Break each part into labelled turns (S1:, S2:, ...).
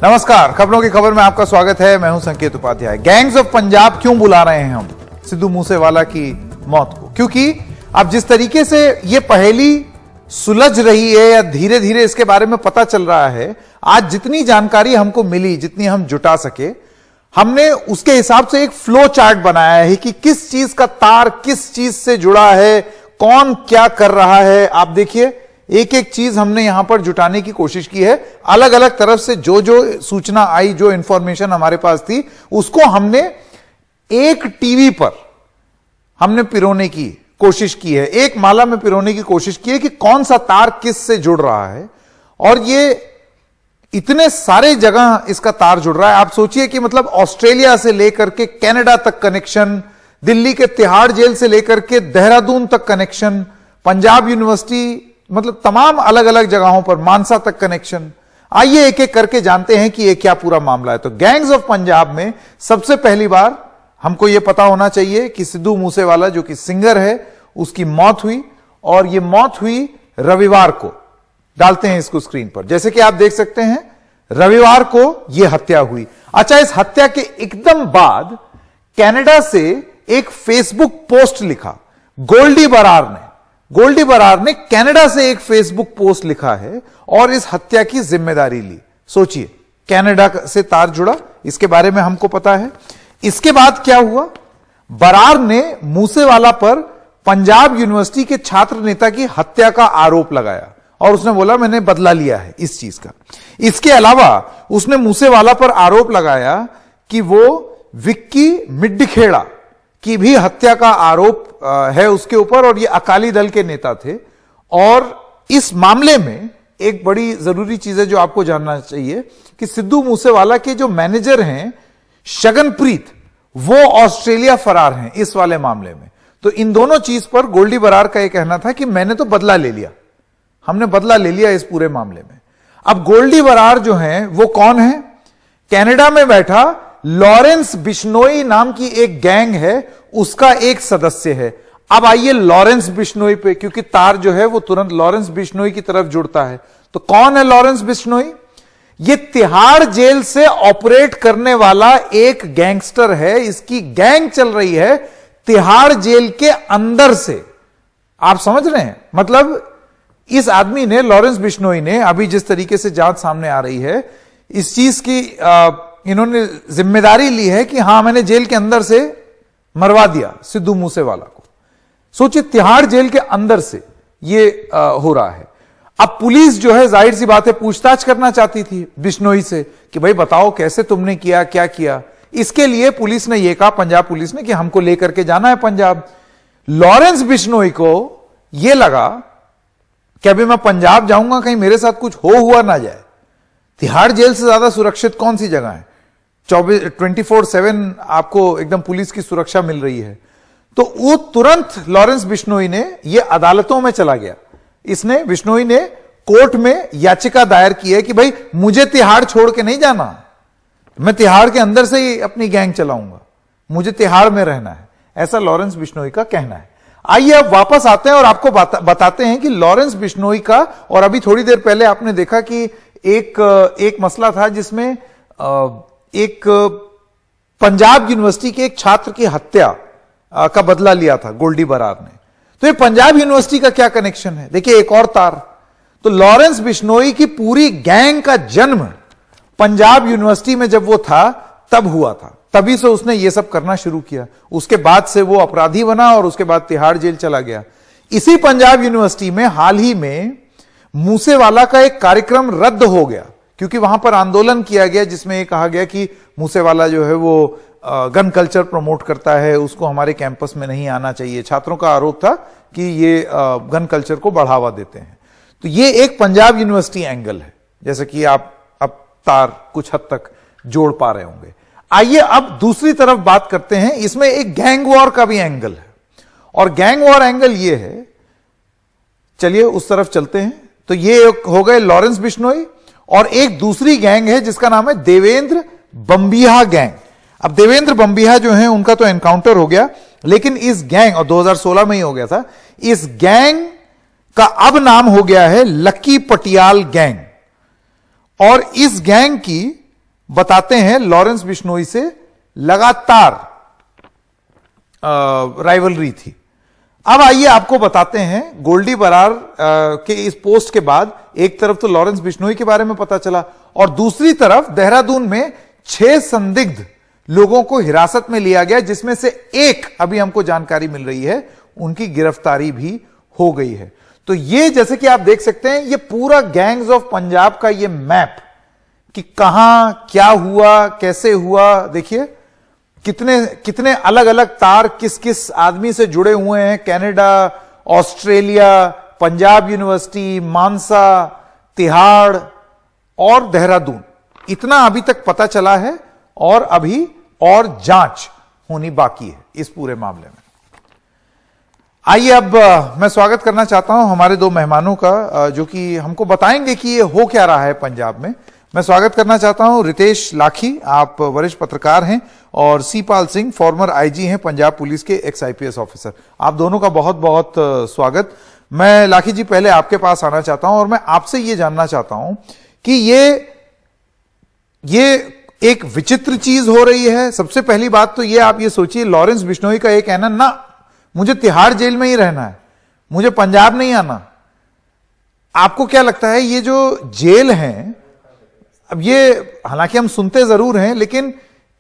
S1: नमस्कार, खबरों की खबर में आपका स्वागत है। मैं हूं संकेत उपाध्याय। गैंग्स ऑफ पंजाब क्यों बुला रहे हैं हम सिद्धू मूसेवाला की मौत को? क्योंकि अब जिस तरीके से ये पहेली सुलझ रही है या धीरे धीरे इसके बारे में पता चल रहा है, आज जितनी जानकारी हमको मिली, जितनी हम जुटा सके, हमने उसके हिसाब से एक फ्लो चार्ट बनाया है कि किस चीज का तार किस चीज से जुड़ा है, कौन क्या कर रहा है। आप देखिए, एक एक चीज हमने यहां पर जुटाने की कोशिश की है। अलग अलग तरफ से जो जो सूचना आई, जो इंफॉर्मेशन हमारे पास थी, उसको हमने एक टीवी पर हमने पिरोने की कोशिश की है, एक माला में पिरोने की कोशिश की है कि कौन सा तार किस से जुड़ रहा है। और ये इतने सारे जगह इसका तार जुड़ रहा है। आप सोचिए कि मतलब ऑस्ट्रेलिया से लेकर के कनाडा तक कनेक्शन, दिल्ली के तिहाड़ जेल से लेकर के देहरादून तक कनेक्शन, पंजाब यूनिवर्सिटी, मतलब तमाम अलग अलग जगहों पर, मानसा तक कनेक्शन। आइए एक एक करके जानते हैं कि ये क्या पूरा मामला है। तो गैंग्स ऑफ पंजाब में सबसे पहली बार हमको यह पता होना चाहिए कि सिद्धू मूसेवाला जो कि सिंगर है, उसकी मौत हुई, और यह मौत हुई रविवार को। डालते हैं इसको स्क्रीन पर। जैसे कि आप देख सकते हैं, रविवार को यह हत्या हुई। अच्छा, इस हत्या के एकदम बाद कनाडा से एक फेसबुक पोस्ट लिखा गोल्डी बरार ने कनाडा से एक फेसबुक पोस्ट लिखा है और इस हत्या की जिम्मेदारी ली। सोचिए, कनाडा से तार जुड़ा, इसके बारे में हमको पता है। इसके बाद क्या हुआ? बरार ने मूसेवाला पर पंजाब यूनिवर्सिटी के छात्र नेता की हत्या का आरोप लगाया और उसने बोला मैंने बदला लिया है इस चीज का। इसके अलावा उसने मूसेवाला पर आरोप लगाया कि वो विक्की मिड्डखेड़ा की भी हत्या का आरोप है उसके ऊपर, और ये अकाली दल के नेता थे। और इस मामले में एक बड़ी जरूरी चीज है जो आपको जानना चाहिए कि सिद्धू मूसेवाला के जो मैनेजर हैं शगनप्रीत, वो ऑस्ट्रेलिया फरार हैं इस वाले मामले में। तो इन दोनों चीज पर गोल्डी बरार का यह कहना था कि मैंने तो बदला ले लिया, हमने बदला ले लिया इस पूरे मामले में। अब गोल्डी बरार जो हैं वो कौन है? कनाडा में बैठा लॉरेंस बिश्नोई नाम की एक गैंग है, उसका एक सदस्य है। अब आइए लॉरेंस बिश्नोई पे, क्योंकि तार जो है वो तुरंत लॉरेंस बिश्नोई की तरफ जुड़ता है। तो कौन है लॉरेंस बिश्नोई? ये तिहाड़ जेल से ऑपरेट करने वाला एक गैंगस्टर है। इसकी गैंग चल रही है तिहाड़ जेल के अंदर से। आप समझ रहे हैं? मतलब इस आदमी ने, लॉरेंस बिश्नोई ने, अभी जिस तरीके से जांच सामने आ रही है, इस चीज की इन्होंने जिम्मेदारी ली है कि हां, मैंने जेल के अंदर से मरवा दिया सिद्धू मूसेवाला को। सोचिए, तिहाड़ जेल के अंदर से ये हो रहा है। अब पुलिस जो है, जाहिर सी बात है, पूछताछ करना चाहती थी बिश्नोई से कि भाई बताओ कैसे तुमने किया, क्या किया। इसके लिए पुलिस ने यह कहा, पंजाब पुलिस ने, कि हमको लेकर के जाना है पंजाब। लॉरेंस बिश्नोई को यह लगा कि अभी मैं पंजाब जाऊंगा, कहीं मेरे साथ कुछ हुआ ना जाए। तिहाड़ जेल से ज्यादा सुरक्षित कौन सी जगह है? 24/7 आपको एकदम पुलिस की सुरक्षा मिल रही है। तो वो तुरंत लॉरेंस बिश्नोई ने ये अदालतों में चला गया। बिश्नोई ने कोर्ट में याचिका दायर की है कि भाई मुझे तिहाड़ छोड़ के नहीं जाना, मैं तिहाड़ के अंदर से ही अपनी गैंग चलाऊंगा, मुझे तिहाड़ में रहना है, ऐसा लॉरेंस बिश्नोई का कहना है। आइए अब वापस आते हैं और आपको बताते हैं कि लॉरेंस बिश्नोई का, और अभी थोड़ी देर पहले आपने देखा कि एक मसला था जिसमें एक पंजाब यूनिवर्सिटी के एक छात्र की हत्या का बदला लिया था गोल्डी बरार ने। तो ये पंजाब यूनिवर्सिटी का क्या कनेक्शन है? देखिए, एक और तार। तो लॉरेंस बिश्नोई की पूरी गैंग का जन्म पंजाब यूनिवर्सिटी में जब वो था तब हुआ था, तभी से उसने ये सब करना शुरू किया। उसके बाद से वो अपराधी बना और उसके बाद तिहाड़ जेल चला गया। इसी पंजाब यूनिवर्सिटी में हाल ही में मूसेवाला का एक कार्यक्रम रद्द हो गया, क्योंकि वहां पर आंदोलन किया गया जिसमें यह कहा गया कि मूसेवाला जो है वो गन कल्चर प्रमोट करता है, उसको हमारे कैंपस में नहीं आना चाहिए। छात्रों का आरोप था कि ये गन कल्चर को बढ़ावा देते हैं। तो ये एक पंजाब यूनिवर्सिटी एंगल है, जैसे कि आप अब तार कुछ हद तक जोड़ पा रहे होंगे। आइए अब दूसरी तरफ बात करते हैं। इसमें एक गैंग वॉर का भी एंगल है, और गैंग वॉर एंगल ये है, चलिए उस तरफ चलते हैं। तो ये हो गए लॉरेंस बिश्नोई, और एक दूसरी गैंग है जिसका नाम है देवेंद्र बंबिहा गैंग। अब देवेंद्र बंबिहा जो है उनका तो एनकाउंटर हो गया, लेकिन इस गैंग, और 2016 में ही हो गया था, इस गैंग का अब नाम हो गया है लक्की पटियाल गैंग। और इस गैंग की बताते हैं लॉरेंस बिश्नोई से लगातार राइवलरी थी। अब आइए आपको बताते हैं गोल्डी बरार के इस पोस्ट के बाद एक तरफ तो लॉरेंस बिश्नोई के बारे में पता चला और दूसरी तरफ देहरादून में 6 संदिग्ध लोगों को हिरासत में लिया गया, जिसमें से एक अभी हमको जानकारी मिल रही है उनकी गिरफ्तारी भी हो गई है। तो ये जैसे कि आप देख सकते हैं ये पूरा गैंग्स ऑफ पंजाब का ये मैप कि कहां क्या हुआ कैसे हुआ, देखिए कितने कितने अलग अलग तार किस किस आदमी से जुड़े हुए हैं। कनाडा, ऑस्ट्रेलिया, पंजाब यूनिवर्सिटी, मानसा, तिहाड़ और देहरादून, इतना अभी तक पता चला है और अभी और जांच होनी बाकी है इस पूरे मामले में। आइए अब मैं स्वागत करना चाहता हूं हमारे 2 मेहमानों का जो कि हमको बताएंगे कि ये हो क्या रहा है पंजाब में। मैं स्वागत करना चाहता हूं रितेश लाखी, आप वरिष्ठ पत्रकार हैं, और सी पाल सिंह फॉर्मर आईजी हैं पंजाब पुलिस के, एक्स आईपीएस ऑफिसर। आप दोनों का बहुत बहुत स्वागत। मैं लाखी जी पहले आपके पास आना चाहता हूं और मैं आपसे ये जानना चाहता हूं कि ये एक विचित्र चीज हो रही है। सबसे पहली बात तो ये आप ये सोचिए, लॉरेंस बिश्नोई का ये कहना, ना मुझे तिहाड़ जेल में ही रहना है, मुझे पंजाब नहीं आना। आपको क्या लगता है ये जो जेल है, अब ये हालांकि हम सुनते जरूर हैं लेकिन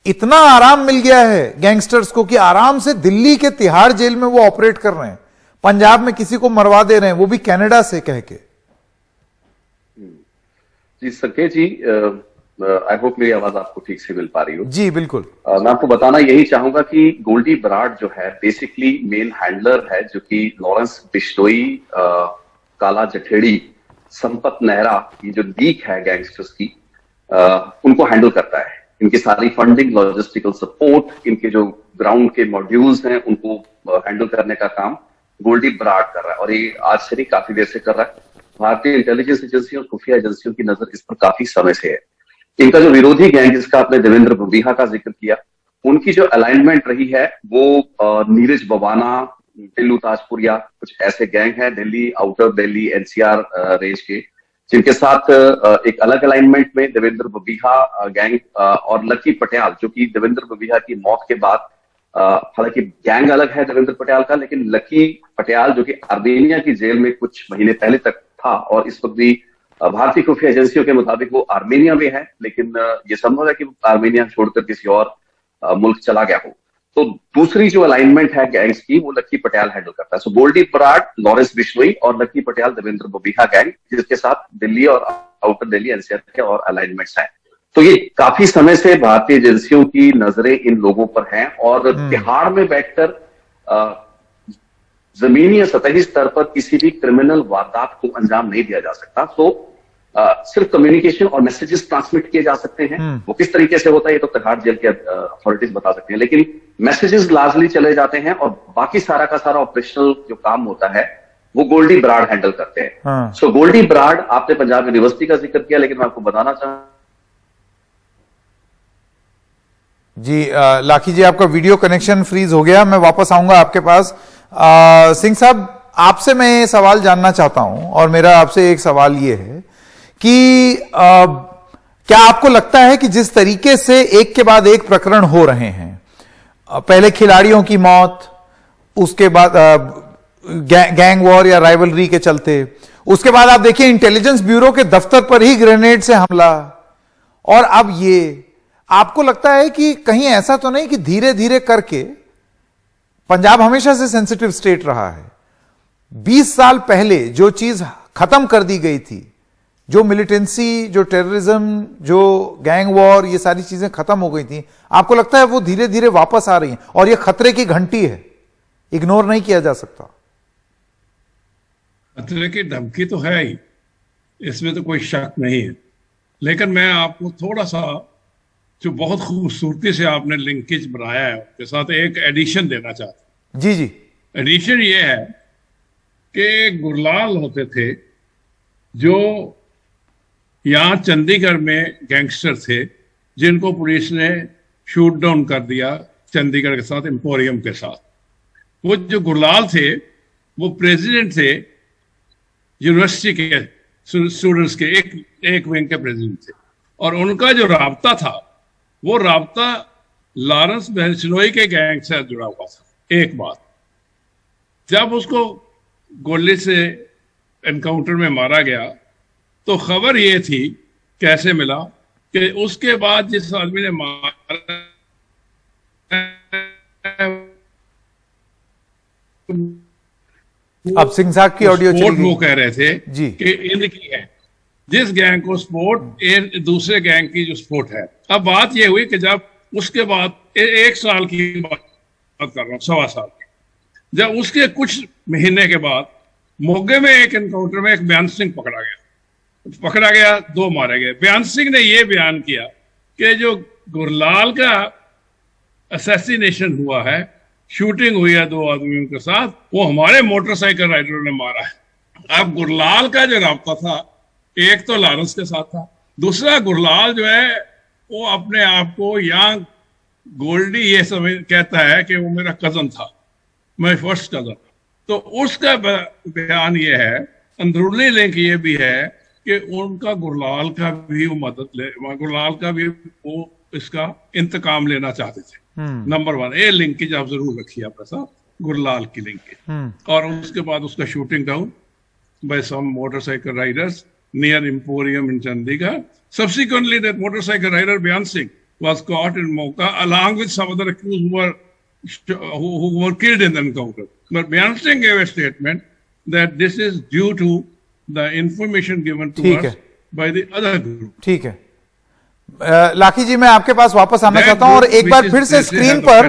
S1: इतना आराम मिल गया है गैंगस्टर्स को कि आराम से दिल्ली के तिहाड़ जेल में वो ऑपरेट कर रहे हैं, पंजाब में किसी को मरवा दे रहे हैं, वो भी कनाडा से कह के।
S2: जी संकेत जी, आई होप मेरी आवाज आपको ठीक से मिल पा रही हो।
S1: जी बिल्कुल।
S2: मैं आपको बताना यही चाहूंगा कि गोल्डी बराड़ जो है बेसिकली मेन हैंडलर है, जो कि लॉरेंस बिश्नोई, काला जठेड़ी, संपत नेहरा, ये जो लीग है गैंगस्टर्स की, उनको हैंडल करता है। इनकी सारी फंडिंग, लॉजिस्टिकल सपोर्ट, इनके जो ग्राउंड के मॉड्यूल्स हैं उनको हैंडल करने का काम गोल्डी बराड़ कर रहा है, और ये आज से नहीं काफी देर से कर रहा है। भारतीय इंटेलिजेंस एजेंसी और खुफिया एजेंसियों की नजर इस पर काफी समय से है। इनका जो विरोधी गैंग, जिसका आपने देवेंद्र बबीहा का जिक्र किया, उनकी जो अलाइनमेंट रही है वो नीरज बवाना, टिल्लू ताजपुरिया, कुछ ऐसे गैंग हैं Delhi, outer Delhi NCR range के, जिनके साथ एक अलग अलाइनमेंट में देवेंद्र बबीहा गैंग और लकी पटियाल, जो कि देवेंद्र बबीहा की मौत के बाद, हालांकि गैंग अलग है देवेंद्र पटियाल का, लेकिन लकी पटियाल जो कि आर्मेनिया की जेल में कुछ महीने पहले तक था और इस वक्त भी भारतीय खुफिया एजेंसियों के मुताबिक वो आर्मेनिया में है, लेकिन ये संभव है कि आर्मेनिया छोड़कर किसी और मुल्क चला गया हो। तो दूसरी जो अलाइनमेंट है गैंग्स की, वो लकी पटियाल हैंडल करता है। सो गोल्डी बराड़, लॉरेंस बिश्नोई और लकी पटियाल देवेंद्र बबीहा गैंग, जिसके साथ दिल्ली और आउटर दिल्ली एनसीआर के और अलाइनमेंट्स हैं। तो ये काफी समय से भारतीय एजेंसियों की नजरें इन लोगों पर हैं और तिहाड़ में बैठकर जमीनी या सतही स्तर पर किसी भी क्रिमिनल वारदात को अंजाम नहीं दिया जा सकता। तो सिर्फ कम्युनिकेशन और मैसेजेस ट्रांसमिट किए जा सकते हैं। वो किस तरीके से होता है ये तो तिहाड़ जेल के अथॉरिटीज बता सकते हैं, लेकिन मैसेजेस लार्जली चले जाते हैं और बाकी सारा का सारा ऑपरेशनल जो काम होता है वो गोल्डी बराड़ हैंडल करते हैं। सो गोल्डी बराड़, आपने पंजाब यूनिवर्सिटी का जिक्र किया, लेकिन मैं आपको बताना चाहूंगा
S1: जी लाखी जी, आपका वीडियो कनेक्शन फ्रीज हो गया, मैं वापस आऊंगा आपके पास। सिंह साहब, आपसे मैं ये सवाल जानना चाहता हूं और मेरा आपसे एक सवाल ये है कि क्या आपको लगता है कि जिस तरीके से एक के बाद एक प्रकरण हो रहे हैं, पहले खिलाड़ियों की मौत, उसके बाद गैंग वॉर या राइवलरी के चलते, उसके बाद आप देखिए इंटेलिजेंस ब्यूरो के दफ्तर पर ही ग्रेनेड से हमला, और अब ये, आपको लगता है कि कहीं ऐसा तो नहीं कि धीरे धीरे करके, पंजाब हमेशा से सेंसिटिव स्टेट रहा है, 20 साल पहले जो चीज खत्म कर दी गई थी, जो मिलिटेंसी, जो टेररिज्म, जो गैंग वॉर, ये सारी चीजें खत्म हो गई थी, आपको लगता है वो धीरे धीरे वापस आ रही हैं और ये खतरे की घंटी है, इग्नोर नहीं किया जा सकता?
S3: खतरे की धमकी तो है ही, इसमें तो कोई शक नहीं है, लेकिन मैं आपको थोड़ा सा, जो बहुत खूबसूरती से आपने लिंकेज बनाया है उसके साथ, एक एडिशन देना चाहता हूं।
S1: जी जी।
S3: एडिशन ये है कि गुरलाल होते थे जो यहाँ चंडीगढ़ में गैंगस्टर थे, जिनको पुलिस ने शूट डाउन कर दिया चंडीगढ़ के साथ, एम्पोरियम के साथ। वो जो गुरलाल थे वो प्रेसिडेंट थे यूनिवर्सिटी के स्टूडेंट्स के, एक विंग के प्रेसिडेंट थे, और उनका जो राब्ता था वो राब्ता लॉरेंस बिश्नोई के गैंग से जुड़ा हुआ था। एक बात, जब उसको गोली से एनकाउंटर में मारा गया तो खबर ये थी, कैसे मिला, कि उसके बाद जिस आदमी ने मारा
S1: अब सिंह साहब की ऑडियो चली गई।
S3: वो कह रहे थे
S1: जी
S3: कि इनकी है, जिस गैंग को सपोर्ट दूसरे गैंग की जो सपोर्ट है। अब बात यह हुई कि जब उसके बाद एक साल की बात कर रहा हूँ, 1.25 साल की, जब उसके कुछ महीने के बाद मोगे में एक एनकाउंटर में एक बयान सिंह पकड़ा गया, 2 मारे गए। बयान सिंह ने यह बयान किया कि जो गुरलाल का असैसिनेशन हुआ है, शूटिंग हुई है 2 आदमियों के साथ, वो हमारे मोटरसाइकिल राइडरों ने मारा है। अब गुरलाल का जो राब्ता था, एक तो लॉरेंस के साथ था, दूसरा गुरलाल जो है वो अपने आप को या गोल्डी ये समझ कहता है कि वो मेरा कजन था, मैं फर्स्ट कजन। तो उसका बयान ये है, अंदरूनी लिंक ये भी है कि उनका गुरलाल का भी वो गुरलाल का भी वो इसका इंतकाम लेना चाहते थे। नंबर 1 ये लिंकेज आप जरूर रखिए अपने साथ, गुरलाल की लिंकेज। और उसके बाद उसका shooting down by some motorcycle riders near Emporium in Chandigarh. Subsequently, that motorcycle rider Byan Singh was caught in Mocha along with some other accused who were killed in the encounter. But Byan Singh gave a statement that this is due to the information given to us by the other group. ठीक है,
S1: Laki जी मैं आपके पास वापस आना चाहता हूं और एक बार फिर से स्क्रीन पर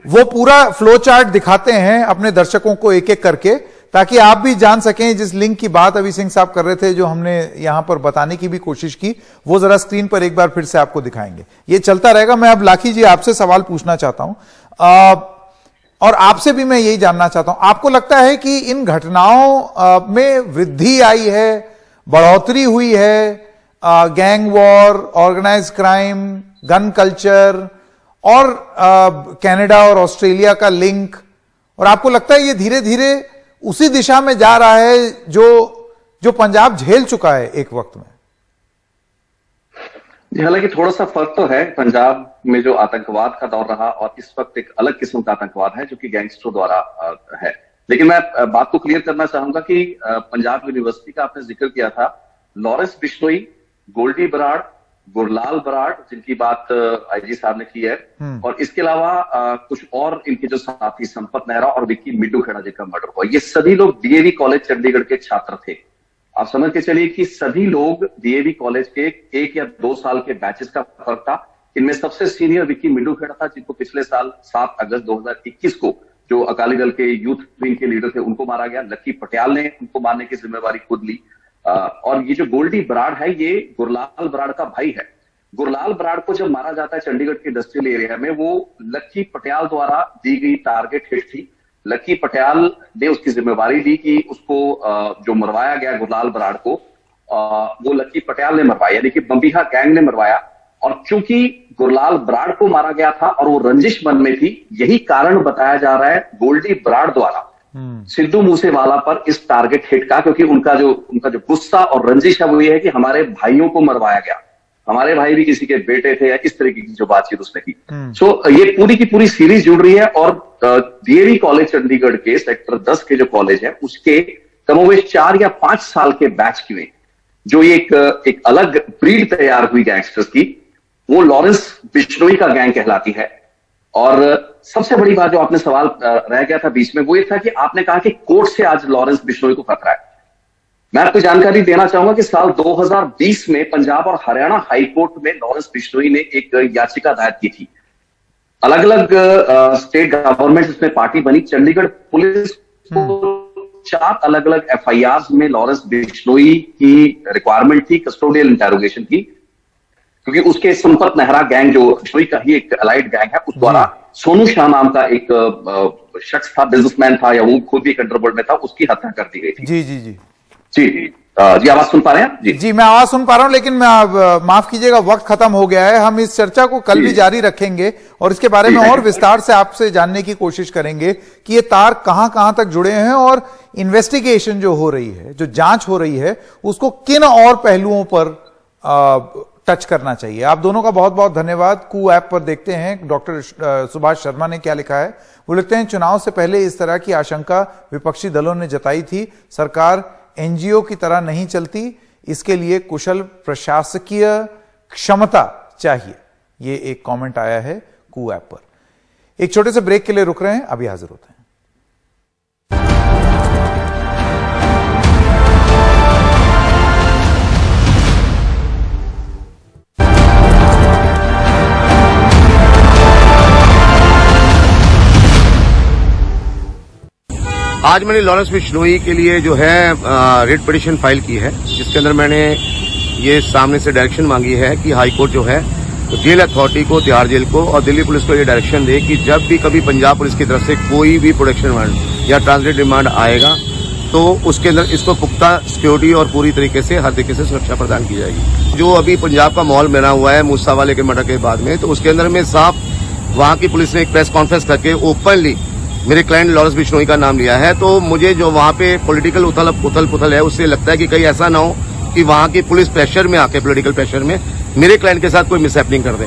S1: वो पूरा फ्लो चार्ट दिखाते हैं अपने दर्शकों को एक एक करके, ताकि आप भी जान सकें जिस लिंक की बात अभी सिंह साहब कर रहे थे, जो हमने यहां पर बताने की भी कोशिश की, वो जरा स्क्रीन पर एक बार फिर से आपको दिखाएंगे। ये चलता रहेगा। मैं अब लाकी जी आपसे सवाल पूछना चाहता हूं और आपसे भी मैं यही जानना चाहता हूं, आपको लगता है कि इन घटनाओं में वृद्धि आई है, बढ़ोतरी हुई है, gang war, organise crime, gun culture और कनाडा और ऑस्ट्रेलिया का लिंक, और आपको लगता है ये धीरे धीरे उसी दिशा में जा रहा है जो पंजाब झेल चुका है एक वक्त में?
S2: हालांकि थोड़ा सा फर्क तो है। पंजाब में जो आतंकवाद का दौर रहा और इस वक्त एक अलग किस्म का आतंकवाद है जो कि गैंगस्टरों द्वारा है। लेकिन मैं बात को क्लियर करना चाहूंगा कि पंजाब यूनिवर्सिटी का आपने जिक्र किया था, लॉरेंस बिश्नोई, गोल्डी बराड़, गुरलाल बराड़, जिनकी बात आईजी साहब ने की है, और इसके अलावा कुछ और इनके जो साथी संपत नेहरा और विक्की मिड्डू खेड़ा जिनका मर्डर हुआ, ये सभी लोग डीएवी कॉलेज चंडीगढ़ के छात्र थे। आप समझ के चलिए कि सभी लोग डीएवी कॉलेज के 1 या 2 साल के बैचेस का फर्क था। इनमें सबसे सीनियर विक्की मिड्डू खेड़ा था, जिनको पिछले साल 7 अगस्त 2021 को जो अकाली दल के यूथ विंग के लीडर थे उनको मारा गया। लक्की पटियाल ने उनको मारने की जिम्मेवारी खुद ली। और ये जो गोल्डी बराड़ है ये गुरलाल बराड़ का भाई है। गुरलाल बराड़ को जब मारा जाता है चंडीगढ़ के इंडस्ट्रियल एरिया में, वो लक्की पटियाल द्वारा दी गई टारगेट हिट थी। लक्की पटियाल ने उसकी जिम्मेवारी ली कि उसको जो मरवाया गया गुरलाल बराड़ को, वो लक्की पटियाल ने मरवाया, यानी कि बम्बीहा गैंग ने मरवाया। और चूंकि गुरलाल बराड़ को मारा गया था और वो रंजिश मन में थी, यही कारण बताया जा रहा है गोल्डी बराड़ द्वारा सिद्धू मूसेवाला पर इस टारगेट हिट का, क्योंकि उनका जो गुस्सा और रंजिश है वो ये है कि हमारे भाइयों को मरवाया गया, हमारे भाई भी किसी के बेटे थे, या इस तरीके की जो बातचीत उसने की। सो ये पूरी की पूरी सीरीज जुड़ रही है। और डीएवी कॉलेज चंडीगढ़ के सेक्टर 10 के जो कॉलेज है उसके कमोवेश 4 या 5 साल के बैच की, जो एक अलग ब्रीड तैयार हुई गैंगस्टर्स की, वो लॉरेंस बिश्नोई का गैंग कहलाती है। और सबसे बड़ी बात जो आपने सवाल रह गया था बीच में, वो ये था कि आपने कहा कि कोर्ट से आज लॉरेंस बिश्नोई को खतरा है। मैं आपको जानकारी देना चाहूंगा कि साल 2020 में पंजाब और हरियाणा हाई कोर्ट में लॉरेंस बिश्नोई ने एक याचिका दायर की थी। अलग अलग स्टेट गवर्नमेंट इसमें पार्टी बनी। चंडीगढ़ पुलिस को 4 अलग अलग एफआईआर में लॉरेंस बिश्नोई की रिक्वायरमेंट थी कस्टोडियल इंटेरोगेशन की, क्योंकि उसके संपत नेहरा गैंग जो बिश्नोई का ही एक अलाइड गैंग है, उस द्वारा सोनू शाह नाम का एक शख्स था, बिजनेसमैन था, या वो खुद भी अंडरवर्ल्ड में था, उसकी हत्या कर दी गई थी।
S1: जी जी जी
S2: जी जी आवाज सुन पा रहे हैं? जी
S1: जी मैं आवाज सुन पा रहा हूं, लेकिन मैं माफ कीजिएगा वक्त खत्म हो गया है। हम इस चर्चा को कल भी जारी रखेंगे और इसके बारे में और विस्तार से आपसे जानने की कोशिश करेंगे कि ये तार कहां कहां तक जुड़े हैं और इन्वेस्टिगेशन जो हो रही है, जो जांच हो रही है, उसको किन और पहलुओं पर टच करना चाहिए। आप दोनों का बहुत बहुत धन्यवाद। कू ऐप पर देखते हैं डॉक्टर सुभाष शर्मा ने क्या लिखा है। वो लिखते हैं, चुनाव से पहले इस तरह की आशंका विपक्षी दलों ने जताई थी। सरकार एनजीओ की तरह नहीं चलती, इसके लिए कुशल प्रशासकीय क्षमता चाहिए। ये एक कमेंट आया है कू ऐप पर। एक छोटे से ब्रेक के लिए रुक रहे हैं, अभी हाजिर होते हैं।
S4: आज मैंने लॉरेंस बिश्नोई के लिए जो है रिट पिटीशन फाइल की है, जिसके अंदर मैंने ये सामने से डायरेक्शन मांगी है कि हाई कोर्ट जो है जेल अथॉरिटी को, तिहाड़ जेल को और दिल्ली पुलिस को ये डायरेक्शन दे कि जब भी कभी पंजाब पुलिस की तरफ से कोई भी प्रोटेक्शन वारंट या ट्रांजिट रिमांड आएगा तो उसके अंदर इसको पुख्ता सिक्योरिटी और पूरी तरीके से हर तरीके से सुरक्षा प्रदान की जाएगी। जो अभी पंजाब का माहौल बना हुआ है मूसा वाले के मर्डर के बाद में, तो उसके अंदर में साफ वहां की पुलिस ने एक प्रेस कॉन्फ्रेंस करके ओपनली मेरे क्लाइंट लॉरेंस बिश्नोई का नाम लिया है। तो मुझे जो वहां पे पॉलिटिकल उथल पुथल है, उससे लगता है कि कहीं ऐसा ना हो कि वहां की पुलिस प्रेशर में आके, पॉलिटिकल प्रेशर में मेरे क्लाइंट के साथ कोई मिसहैपनिंग कर दे।